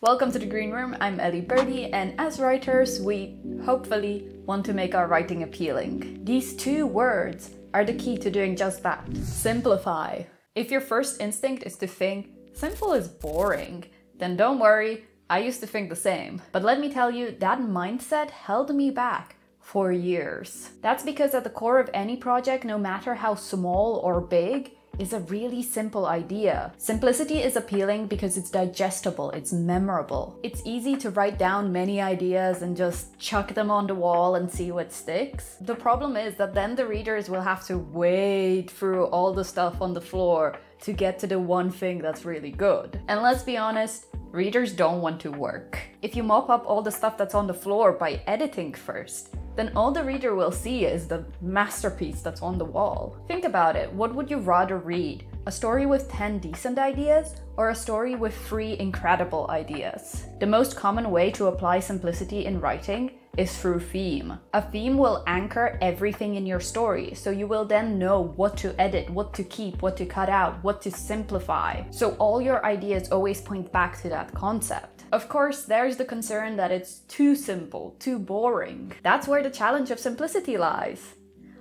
Welcome to the Green Room, I'm Ellie Birdie, and as writers, we hopefully want to make our writing appealing. These two words are the key to doing just that. Simplify. If your first instinct is to think, simple is boring, then don't worry, I used to think the same. But let me tell you, that mindset held me back for years. That's because at the core of any project, no matter how small or big, is a really simple idea. Simplicity is appealing because it's digestible, it's memorable. It's easy to write down many ideas and just chuck them on the wall and see what sticks. The problem is that then the readers will have to wade through all the stuff on the floor to get to the one thing that's really good. And let's be honest, readers don't want to work. If you mop up all the stuff that's on the floor by editing first, then all the reader will see is the masterpiece that's on the wall. Think about it, what would you rather read? A story with 10 decent ideas or a story with 3 incredible ideas? The most common way to apply simplicity in writing is through theme. A theme will anchor everything in your story, so you will then know what to edit, what to keep, what to cut out, what to simplify. So all your ideas always point back to that concept. Of course, there's the concern that it's too simple, too boring. That's where the challenge of simplicity lies.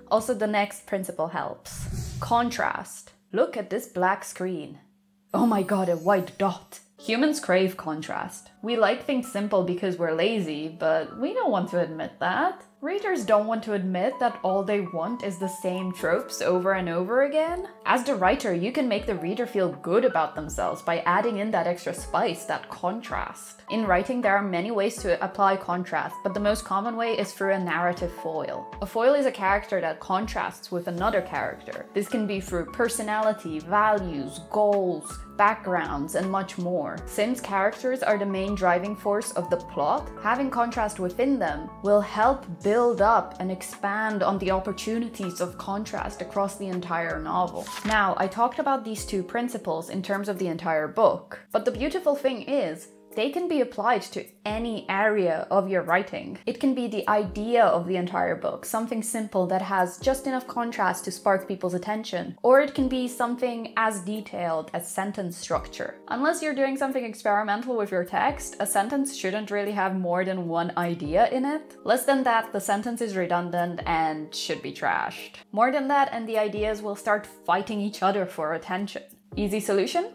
Also, the next principle helps. Contrast. Look at this black screen. Oh my god, a white dot. Humans crave contrast. We like things simple because we're lazy, but we don't want to admit that. Readers don't want to admit that all they want is the same tropes over and over again. As the writer, you can make the reader feel good about themselves by adding in that extra spice, that contrast. In writing, there are many ways to apply contrast, but the most common way is through a narrative foil. A foil is a character that contrasts with another character. This can be through personality, values, goals, backgrounds, and much more. Since characters are the main driving force of the plot, having contrast within them will help build up and expand on the opportunities of contrast across the entire novel. Now, I talked about these two principles in terms of the entire book, but the beautiful thing is, they can be applied to any area of your writing. It can be the idea of the entire book, something simple that has just enough contrast to spark people's attention. Or it can be something as detailed as sentence structure. Unless you're doing something experimental with your text, a sentence shouldn't really have more than one idea in it. Less than that, the sentence is redundant and should be trashed. More than that, and the ideas will start fighting each other for attention. Easy solution?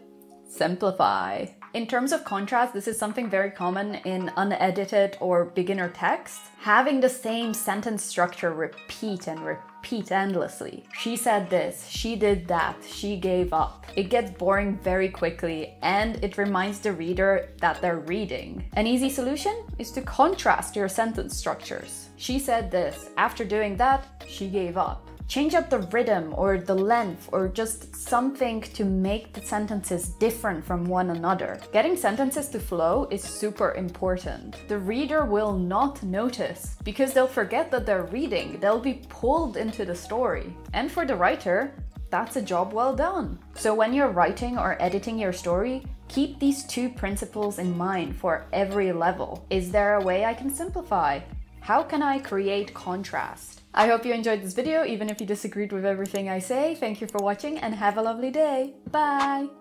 Simplify. In terms of contrast, this is something very common in unedited or beginner text. Having the same sentence structure repeat and repeat endlessly. She said this, she did that, she gave up. It gets boring very quickly and it reminds the reader that they're reading. An easy solution is to contrast your sentence structures. She said this, after doing that, she gave up. Change up the rhythm or the length or just something to make the sentences different from one another. Getting sentences to flow is super important. The reader will not notice because they'll forget that they're reading. They'll be pulled into the story. And for the writer, that's a job well done. So when you're writing or editing your story, keep these two principles in mind for every level. Is there a way I can simplify? How can I create contrast? I hope you enjoyed this video, even if you disagreed with everything I say. Thank you for watching and have a lovely day. Bye!